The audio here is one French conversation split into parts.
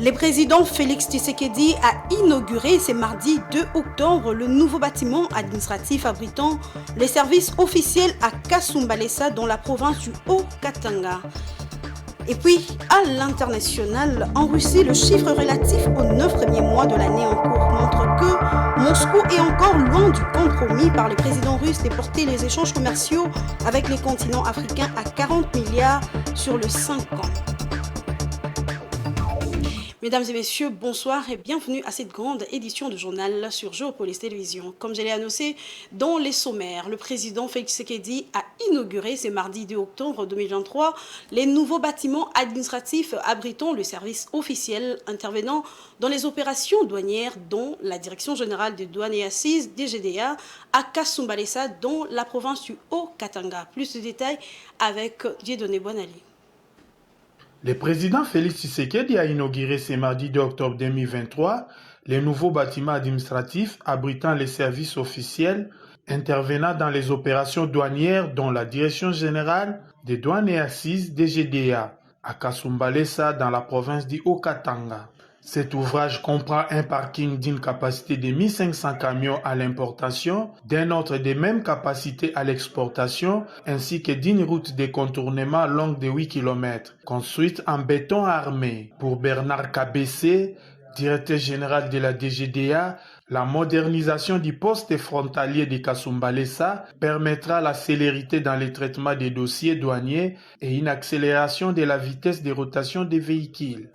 Le président Félix Tshisekedi a inauguré ce mardi 2 octobre le nouveau bâtiment administratif abritant les services officiels à Kasumbalesa dans la province du Haut-Katanga. Et puis, à l'international, en Russie, le chiffre relatif aux 9 premiers mois de l'année en cours montre que Moscou est encore loin du compromis par le président russe de porter les échanges commerciaux avec les continents africains à 40 milliards sur le 5 ans. Mesdames et messieurs, bonsoir et bienvenue à cette grande édition de journal sur Géopolis Télévision. Comme je l'ai annoncé dans les sommaires, le président Félix Tshisekedi a inauguré ce mardi 2 octobre 2023 les nouveaux bâtiments administratifs abritant le service officiel intervenant dans les opérations douanières dont la Direction générale des douanes et assises DGDA à Kasumbalesa dans la province du Haut-Katanga. Plus de détails avec Dieudonné Bonali. Le président Félix Tshisekedi a inauguré ce mardi 2 octobre 2023 les nouveaux bâtiments administratifs abritant les services officiels intervenant dans les opérations douanières dont la Direction générale des douanes et assises DGDA à Kasumbalesa dans la province du Haut-Katanga. Cet ouvrage comprend un parking d'une capacité de 1500 camions à l'importation, d'un autre de même capacité à l'exportation, ainsi que d'une route de contournement longue de 8 km, construite en béton armé. Pour Bernard Kabessé, directeur général de la DGDA, la modernisation du poste frontalier de Kasumbalesa permettra la célérité dans le traitement des dossiers douaniers et une accélération de la vitesse de rotation des véhicules.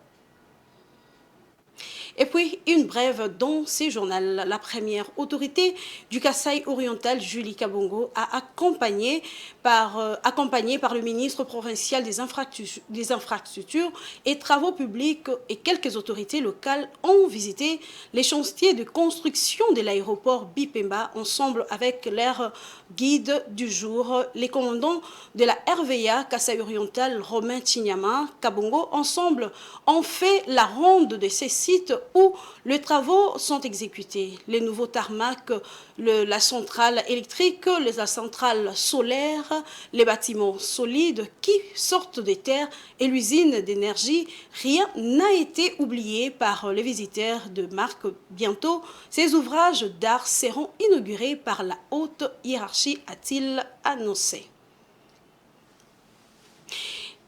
Et puis, une brève dans ces journaux. La première autorité du Kasaï oriental, Julie Kabongo, a accompagné par le ministre provincial des infrastructures et travaux publics et quelques autorités locales ont visité les chantiers de construction de l'aéroport Bipemba ensemble avec leur guide du jour, les commandants de la RVA Kasaï oriental, Romain Chinyama, Kabongo, ensemble ont fait la ronde de ces sites où les travaux sont exécutés. Les nouveaux tarmacs, la centrale électrique, la centrale solaire, les bâtiments solides qui sortent des terres et l'usine d'énergie, rien n'a été oublié par les visiteurs de marque. Bientôt, ces ouvrages d'art seront inaugurés par la haute hiérarchie, a-t-il annoncé.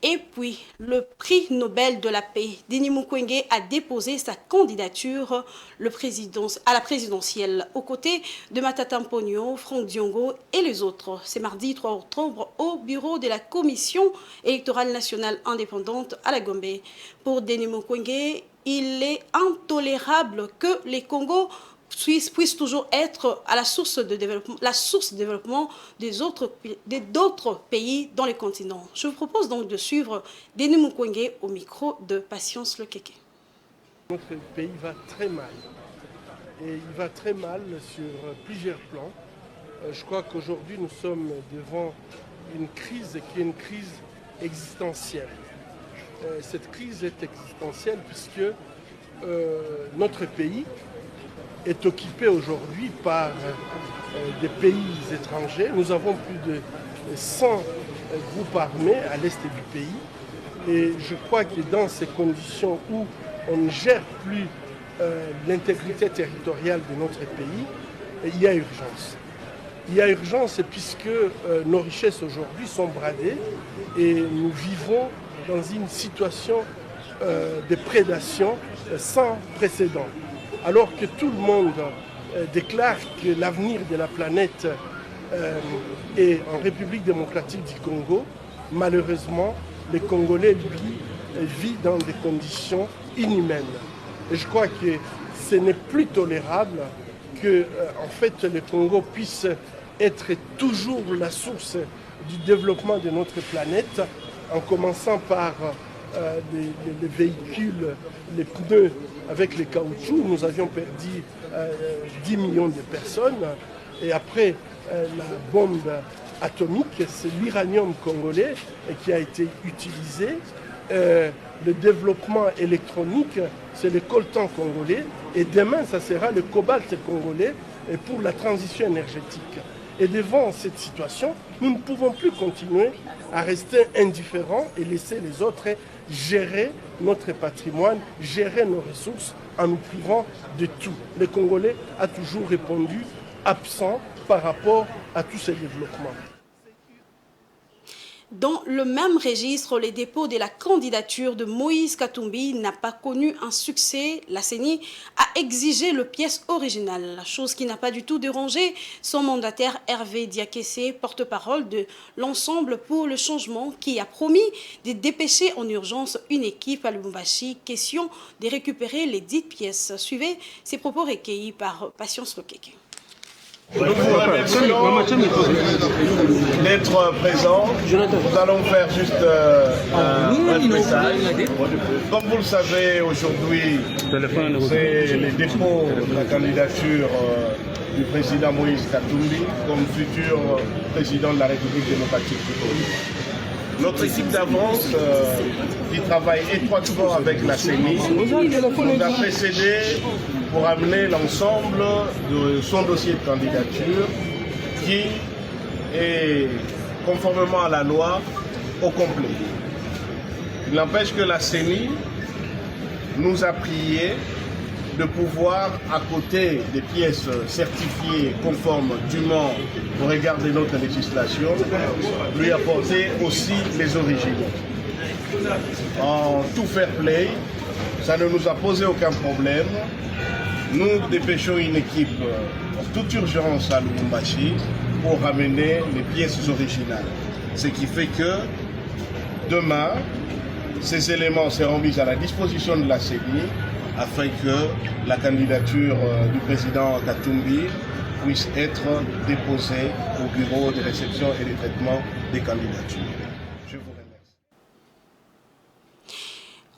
Et puis, le prix Nobel de la paix, Denis Mukwege, a déposé sa candidature à la présidentielle aux côtés de Matata Mponyo, Franck Diongo et les autres. C'est mardi 3 octobre au bureau de la Commission électorale nationale indépendante à la Gombe. Pour Denis Mukwege, il est intolérable que les Congos puisse toujours être à la source de développement d'autres pays dans le continent. Je vous propose donc de suivre Denis Mukwege au micro de Patience Lekeke. Notre pays va très mal. Et il va très mal sur plusieurs plans. Je crois qu'aujourd'hui nous sommes devant une crise qui est une crise existentielle. Cette crise est existentielle puisque notre pays est occupé aujourd'hui par des pays étrangers. Nous avons plus de 100 groupes armés à l'est du pays. Et je crois que dans ces conditions où on ne gère plus l'intégrité territoriale de notre pays, il y a urgence. Il y a urgence puisque nos richesses aujourd'hui sont bradées et nous vivons dans une situation de prédation sans précédent. Alors que tout le monde déclare que l'avenir de la planète est en République démocratique du Congo, malheureusement, les Congolais, lui, vivent dans des conditions inhumaines. Et je crois que ce n'est plus tolérable que, en fait, le Congo puisse être toujours la source du développement de notre planète, en commençant par les véhicules, les pneus avec les caoutchoucs. Nous avions perdu 10 millions de personnes. Et après la bombe atomique, c'est l'uranium congolais qui a été utilisé. Le développement électronique, c'est le coltan congolais. Et demain, ça sera le cobalt congolais pour la transition énergétique. Et devant cette situation, nous ne pouvons plus continuer à rester indifférents et laisser les autres gérer notre patrimoine, gérer nos ressources en nous privant de tout. Le Congolais a toujours répondu absent par rapport à tous ces développements. Dans le même registre, le dépôt de la candidature de Moïse Katumbi n'a pas connu un succès. La CENI a exigé le pièce originale, la chose qui n'a pas du tout dérangé son mandataire Hervé Diakessé, porte-parole de l'Ensemble pour le changement, qui a promis de dépêcher en urgence une équipe à Lubumbashi, question de récupérer les dites pièces. Suivez ces propos recueillis par Patience Lokeke. Nous vous remercions d'être présents. Nous allons faire juste un message. Comme vous le savez, aujourd'hui, c'est le dépôt de la candidature du président Moïse Katumbi comme futur président de la République démocratique du Congo. Notre équipe d'avance, qui travaille étroitement avec la CENI, nous a précédé pour amener l'ensemble de son dossier de candidature qui est, conformément à la loi, au complet. Il n'empêche que la CENI nous a prié de pouvoir, à côté des pièces certifiées conformes dûment au regard de notre législation, lui apporter aussi les originaux. En tout fair play, ça ne nous a posé aucun problème. Nous dépêchons une équipe en toute urgence à Lubumbashi pour ramener les pièces originales. Ce qui fait que demain, ces éléments seront mis à la disposition de la CENI afin que la candidature du président Katumbi puisse être déposée au bureau de réception et de traitement des candidatures. Je vous remercie.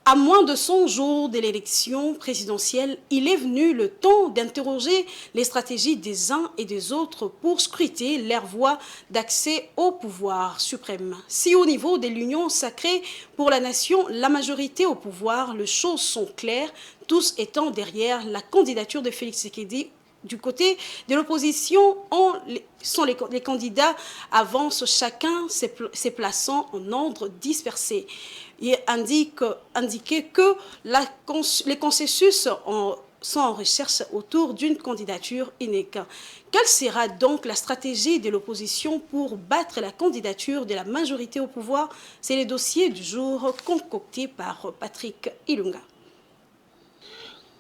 À moins de 100 jours de l'élection présidentielle, il est venu le temps d'interroger les stratégies des uns et des autres pour scruter leur voie d'accès au pouvoir suprême. Si au niveau de l'Union sacrée pour la nation, la majorité au pouvoir, les choses sont claires, tous étant derrière la candidature de Félix Tshisekedi. Du côté de l'opposition, les candidats avancent chacun se plaçant en ordre dispersé. Il indiqué que les consensus sont en recherche autour d'une candidature unique. Quelle sera donc la stratégie de l'opposition pour battre la candidature de la majorité au pouvoir? C'est le dossier du jour concocté par Patrick Ilunga.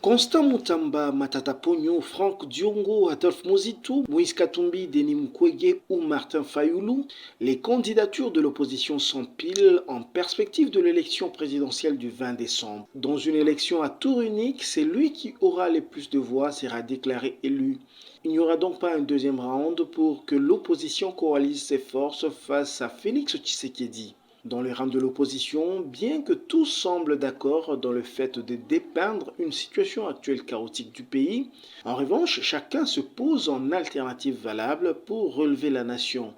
Constant Mutamba, Matata Pogno, Franck Diongo, Adolphe Mozitou, Moïse Katumbi, Denis Mukwege ou Martin Fayoulou, les candidatures de l'opposition s'empilent en perspective de l'élection présidentielle du 20 décembre. Dans une élection à tour unique, c'est lui qui aura les plus de voix sera déclaré élu. Il n'y aura donc pas un deuxième round pour que l'opposition coalise ses forces face à Félix Tshisekedi. Dans les rangs de l'opposition, bien que tous semblent d'accord dans le fait de dépeindre une situation actuelle chaotique du pays, en revanche, chacun se pose en alternative valable pour relever la nation.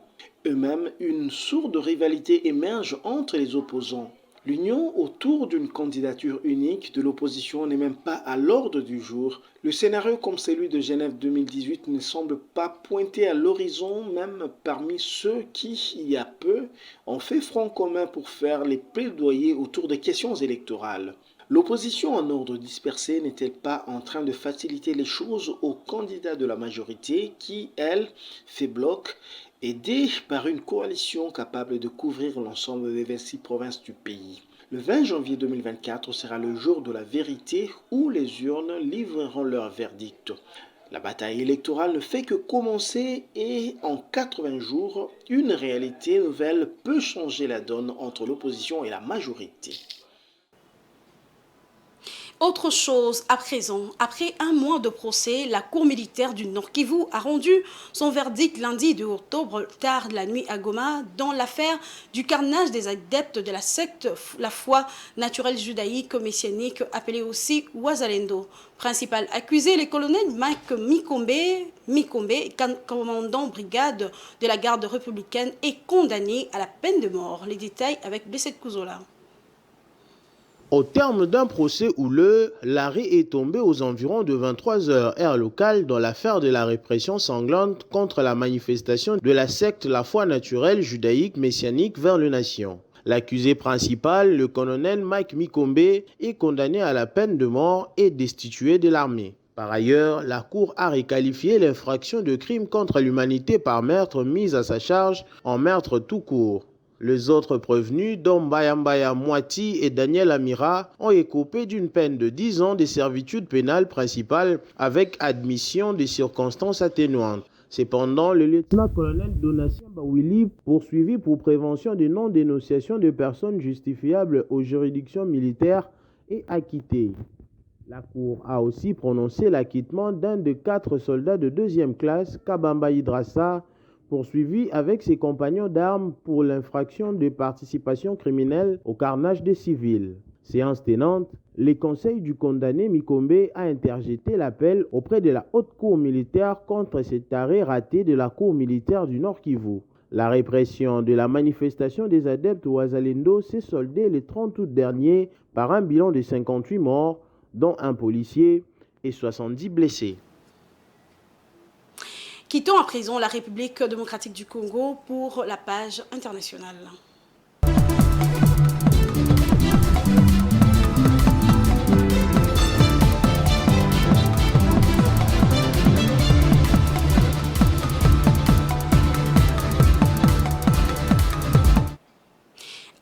Eux-mêmes, une sourde rivalité émerge entre les opposants. L'union autour d'une candidature unique de l'opposition n'est même pas à l'ordre du jour. Le scénario comme celui de Genève 2018 ne semble pas pointer à l'horizon, même parmi ceux qui, il y a peu, ont fait front commun pour faire les plaidoyers autour des questions électorales. L'opposition en ordre dispersé n'est-elle pas en train de faciliter les choses aux candidats de la majorité qui, elle, fait bloc, aidée par une coalition capable de couvrir l'ensemble des 26 provinces du pays? Le 20 janvier 2024 sera le jour de la vérité où les urnes livreront leur verdict. La bataille électorale ne fait que commencer et en 80 jours, une réalité nouvelle peut changer la donne entre l'opposition et la majorité. Autre chose à présent, après un mois de procès, la Cour militaire du Nord Kivu a rendu son verdict lundi 2 octobre, tard la nuit à Goma, dans l'affaire du carnage des adeptes de la secte La Foi naturelle judaïque messianique, appelée aussi Wazalendo. Principal accusé, le colonel Mike Mikombe, commandant brigade de la garde républicaine, est condamné à la peine de mort. Les détails avec Blessed Kouzola. Au terme d'un procès houleux, l'arrêt est tombé aux environs de 23 h heure locale dans l'affaire de la répression sanglante contre la manifestation de la secte La Foi naturelle judaïque messianique vers les nations. L'accusé principal, le colonel Mike Mikombe, est condamné à la peine de mort et destitué de l'armée. Par ailleurs, la Cour a requalifié l'infraction de crime contre l'humanité par meurtre mise à sa charge en meurtre tout court. Les autres prévenus, dont Mbaya Mwati et Daniel Amira, ont écopé d'une peine de 10 ans de servitude pénale principale avec admission des circonstances atténuantes. Cependant, le lieutenant-colonel Donatien Bawili, poursuivi pour prévention de non-dénonciation de personnes justifiables aux juridictions militaires, est acquitté. La Cour a aussi prononcé l'acquittement d'un des 4 soldats de 2e classe, Kabamba Idrassa, poursuivi avec ses compagnons d'armes pour l'infraction de participation criminelle au carnage des civils. Séance tenante, le conseil du condamné Mikombe a interjeté l'appel auprès de la haute cour militaire contre cet arrêt raté de la cour militaire du Nord Kivu. La répression de la manifestation des adeptes Ouazalendo s'est soldée le 30 août dernier par un bilan de 58 morts, dont un policier et 70 blessés. Quittons à présent la République démocratique du Congo pour la page internationale.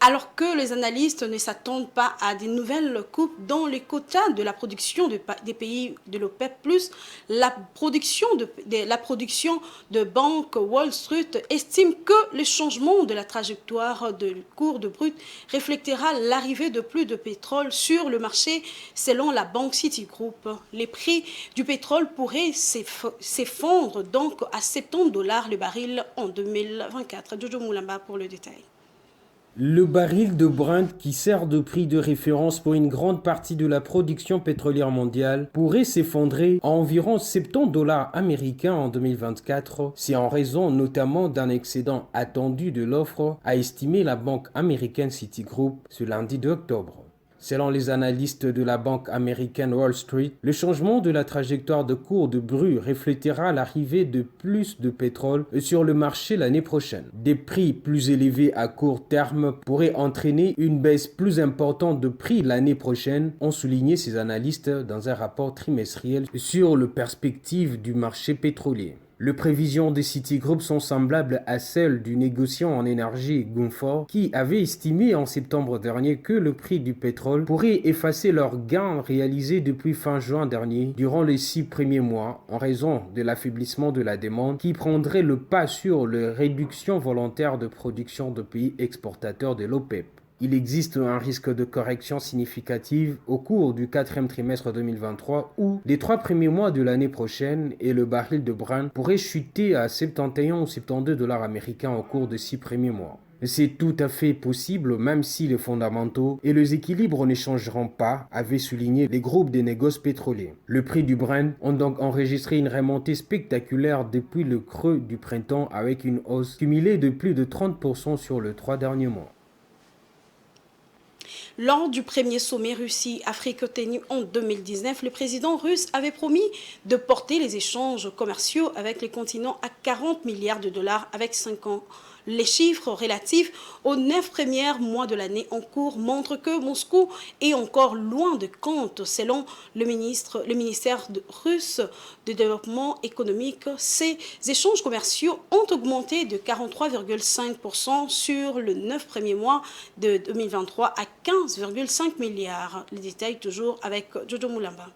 Alors que les analystes ne s'attendent pas à des nouvelles coupes dans les quotas de la production des pays de l'OPEP+, la production de banque Wall Street estime que le changement de la trajectoire de cours de brut reflétera l'arrivée de plus de pétrole sur le marché selon la banque Citigroup. Les prix du pétrole pourraient s'effondrer donc à $70 le baril en 2024. Jojo Moulamba pour le détail. Le baril de Brent, qui sert de prix de référence pour une grande partie de la production pétrolière mondiale, pourrait s'effondrer à environ $70 américains en 2024. C'est en raison notamment d'un excédent attendu de l'offre, a estimé la banque américaine Citigroup ce lundi 2 octobre. Selon les analystes de la banque américaine Wall Street, le changement de la trajectoire de cours de brut reflétera l'arrivée de plus de pétrole sur le marché l'année prochaine. Des prix plus élevés à court terme pourraient entraîner une baisse plus importante de prix l'année prochaine, ont souligné ces analystes dans un rapport trimestriel sur les perspectives du marché pétrolier. Les prévisions de Citigroup sont semblables à celles du négociant en énergie Gunvor, qui avait estimé en septembre dernier que le prix du pétrole pourrait effacer leurs gains réalisés depuis fin juin dernier durant les 6 premiers mois en raison de l'affaiblissement de la demande qui prendrait le pas sur les réductions volontaires de production de pays exportateurs de l'OPEP. Il existe un risque de correction significative au cours du 4e trimestre 2023 où les 3 premiers mois de l'année prochaine et le baril de Brent pourrait chuter à 71 ou $72 américains au cours des 6 premiers mois. C'est tout à fait possible même si les fondamentaux et les équilibres ne changeront pas, avaient souligné les groupes des négoces pétroliers. Le prix du Brent ont donc enregistré une remontée spectaculaire depuis le creux du printemps avec une hausse cumulée de plus de 30% sur les 3 derniers mois. Lors du premier sommet Russie-Afrique tenu en 2019, le président russe avait promis de porter les échanges commerciaux avec les continents à $40 milliards avec 5 ans. Les chiffres relatifs aux 9 premiers mois de l'année en cours montrent que Moscou est encore loin de compte. Selon le ministère russe de développement économique, ces échanges commerciaux ont augmenté de 43,5% sur les 9 premiers mois de 2023 à 15,5 milliards. Les détails toujours avec Jojo Moulamba.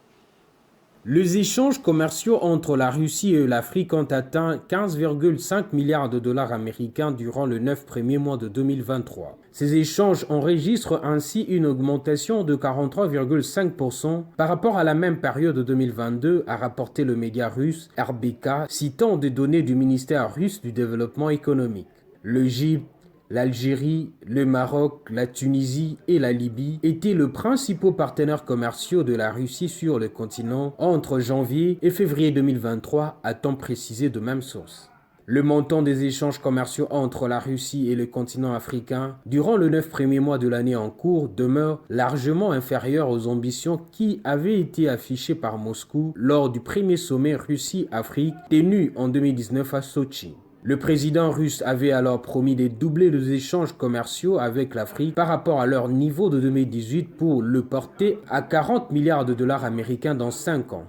Les échanges commerciaux entre la Russie et l'Afrique ont atteint 15,5 milliards de dollars américains durant les 9 premiers mois de 2023. Ces échanges enregistrent ainsi une augmentation de 43,5% par rapport à la même période de 2022, a rapporté le média russe RBK, citant des données du ministère russe du développement économique. L'Égypte, l'Algérie, le Maroc, la Tunisie et la Libye étaient les principaux partenaires commerciaux de la Russie sur le continent entre janvier et février 2023, a-t-on précisé de même source. Le montant des échanges commerciaux entre la Russie et le continent africain durant les 9 premiers mois de l'année en cours demeure largement inférieur aux ambitions qui avaient été affichées par Moscou lors du premier sommet Russie-Afrique tenu en 2019 à Sochi. Le président russe avait alors promis de doubler les échanges commerciaux avec l'Afrique par rapport à leur niveau de 2018 pour le porter à 40 milliards de dollars américains dans 5 ans.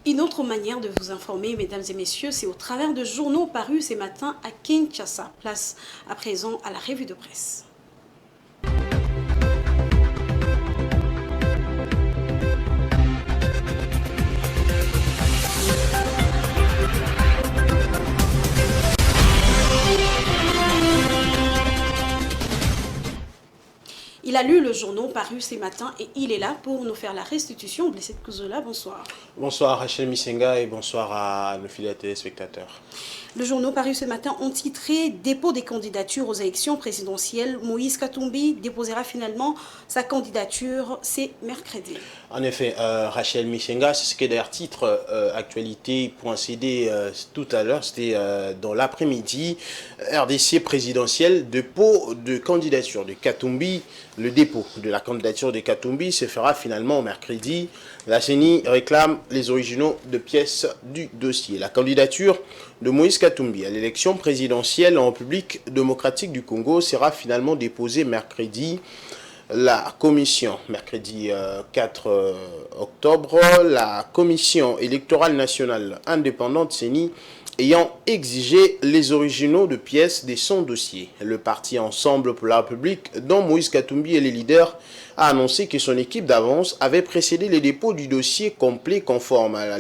Une autre manière de vous informer, mesdames et messieurs, c'est au travers de journaux parus ce matin à Kinshasa. Place à présent à la revue de presse. Il a lu le journal paru ce matin et il est là pour nous faire la restitution. Blessé de Kouzola, bonsoir. Bonsoir Rachel Misenga et bonsoir à nos fidèles téléspectateurs. Le journal paru ce matin ont titré « Dépôt des candidatures aux élections présidentielles ». Moïse Katumbi déposera finalement sa candidature, c'est mercredi. En effet, Rachel Misenga, c'est ce qui est d'ailleurs titre actualité.cd tout à l'heure, c'était dans l'après-midi, RDC présidentielle, dépôt de candidature de Katumbi. Le dépôt de la candidature de Katumbi se fera finalement mercredi. La CENI réclame les originaux de pièces du dossier. La candidature de Moïse Katumbi à l'élection présidentielle en République démocratique du Congo sera finalement déposée mercredi. La commission, mercredi 4 octobre, la commission électorale nationale indépendante CENI ayant exigé les originaux de pièces de son dossier. Le parti Ensemble pour la République, dont Moïse Katumbi est le leader, a annoncé que son équipe d'avance avait précédé le dépôt du dossier complet conforme à la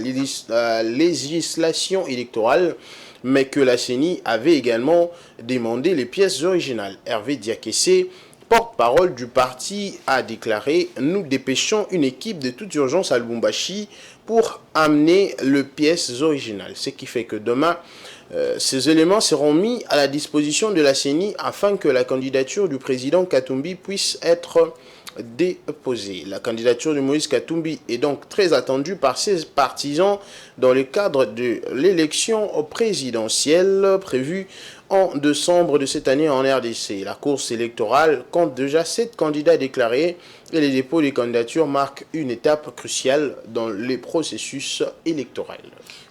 législation électorale, mais que la CENI avait également demandé les pièces originales. Hervé Diakessé, porte-parole du parti, a déclaré « Nous dépêchons une équipe de toute urgence à Lubumbashi pour amener les pièces originales ». Ce qui fait que demain, ces éléments seront mis à la disposition de la CENI afin que la candidature du président Katumbi puisse être déposée. La candidature de Moïse Katumbi est donc très attendue par ses partisans dans le cadre de l'élection présidentielle prévue en décembre de cette année en RDC. La course électorale compte déjà 7 candidats déclarés et les dépôts des candidatures marquent une étape cruciale dans les processus électoraux.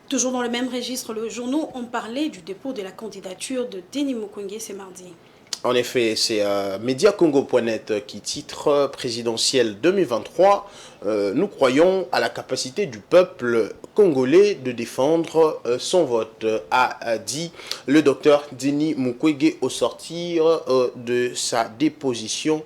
Toujours dans le même registre, le journaux ont parlé du dépôt de la candidature de Denis Mukwege ce mardi. En effet, c'est Mediacongo.net qui titre présidentiel 2023. Nous croyons à la capacité du peuple congolais de défendre son vote, a dit le docteur Denis Mukwege au sortir de sa déposition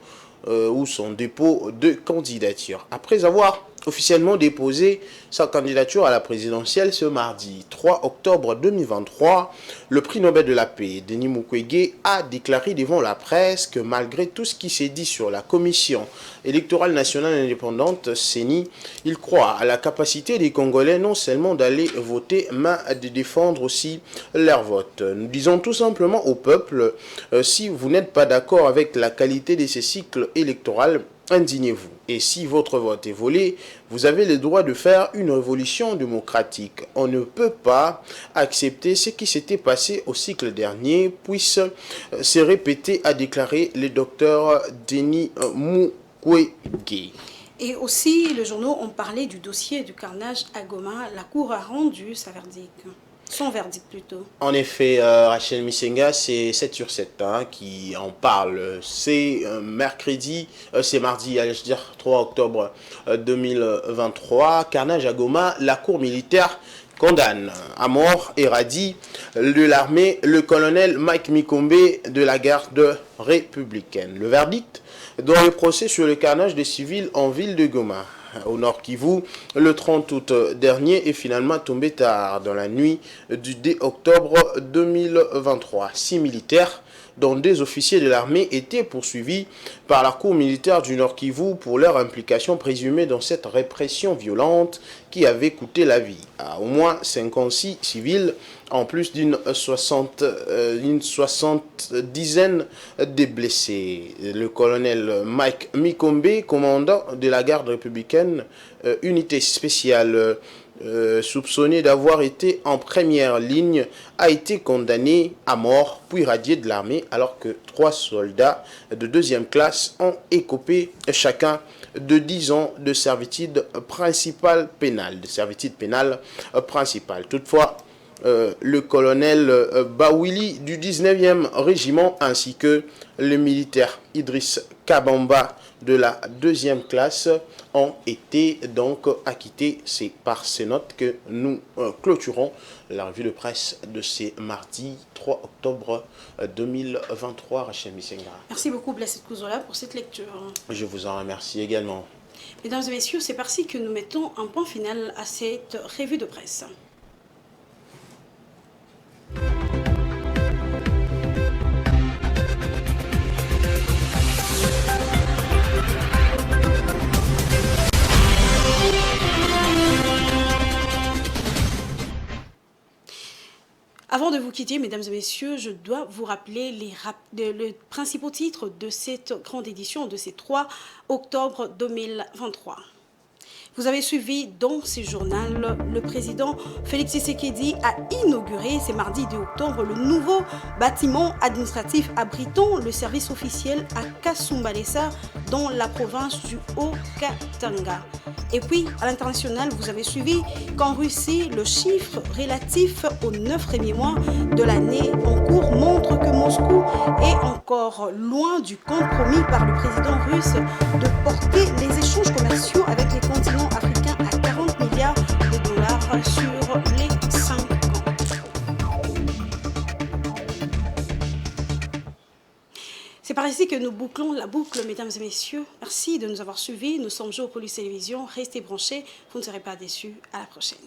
ou son dépôt de candidature. Après avoir officiellement déposé sa candidature à la présidentielle ce mardi 3 octobre 2023, le prix Nobel de la paix, Denis Mukwege, a déclaré devant la presse que malgré tout ce qui s'est dit sur la commission électorale nationale indépendante, CENI, il croit à la capacité des Congolais non seulement d'aller voter, mais de défendre aussi leur vote. Nous disons tout simplement au peuple, si vous n'êtes pas d'accord avec la qualité de ces cycles électoraux, indignez-vous. Et si votre vote est volé, vous avez le droit de faire une révolution démocratique. On ne peut pas accepter ce qui s'était passé au cycle dernier puisse se répéter, a déclaré le docteur Denis Mukwege. Et aussi, les journaux ont parlé du dossier du carnage à Goma. La Cour a rendu sa verdict. Son verdict plutôt. En effet, Rachel Misenga, c'est 7/7 qui en parle. C'est mardi, allez-je dire 3 octobre 2023. Carnage à Goma, la cour militaire condamne à mort et radie de l'armée le colonel Mike Mikombe de la garde républicaine. Le verdict dans le procès sur le carnage des civils en ville de Goma, au Nord Kivu, le 30 août dernier est finalement tombé tard dans la nuit du 2 octobre 2023. 6 militaires, dont 2 officiers de l'armée, étaient poursuivis par la cour militaire du Nord Kivu pour leur implication présumée dans cette répression violente qui avait coûté la vie à au moins 56 civils, en plus d'une soixantaine de blessés. Le colonel Mike Mikombe, commandant de la garde républicaine, unité spéciale soupçonné d'avoir été en première ligne, a été condamné à mort puis radié de l'armée, alors que 3 soldats de 2e classe ont écopé chacun de 10 ans de servitude pénale. Toutefois, le colonel Bawili du 19e régiment ainsi que le militaire Idriss Kabamba de la 2e classe ont été donc acquittés. C'est par ces notes que nous clôturons la revue de presse de ce mardi 3 octobre 2023. Rachel Misenga. Merci beaucoup Blessed Kouzola pour cette lecture. Je vous en remercie également. Mesdames et messieurs, c'est par-ci que nous mettons un point final à cette revue de presse. Avant de vous quitter, mesdames et messieurs, je dois vous rappeler les principaux titres de cette grande édition de ces 3 octobre 2023. Vous avez suivi dans ce journal, le président Félix Tshisekedi a inauguré ce mardi 2 octobre le nouveau bâtiment administratif abritant le service officiel à Kasumbalesa dans la province du Haut-Katanga. Et puis, à l'international, vous avez suivi qu'en Russie, le chiffre relatif aux 9 premiers mois de l'année en cours montre que Moscou est encore loin du compromis par le président russe de porter les échanges commerciaux avec les continents africains à 40 milliards de dollars sur les 5 ans. C'est par ici que nous bouclons la boucle, mesdames et messieurs. Merci de nous avoir suivis. Nous sommes Géopolis Télévision. Restez branchés, vous ne serez pas déçus. À la prochaine.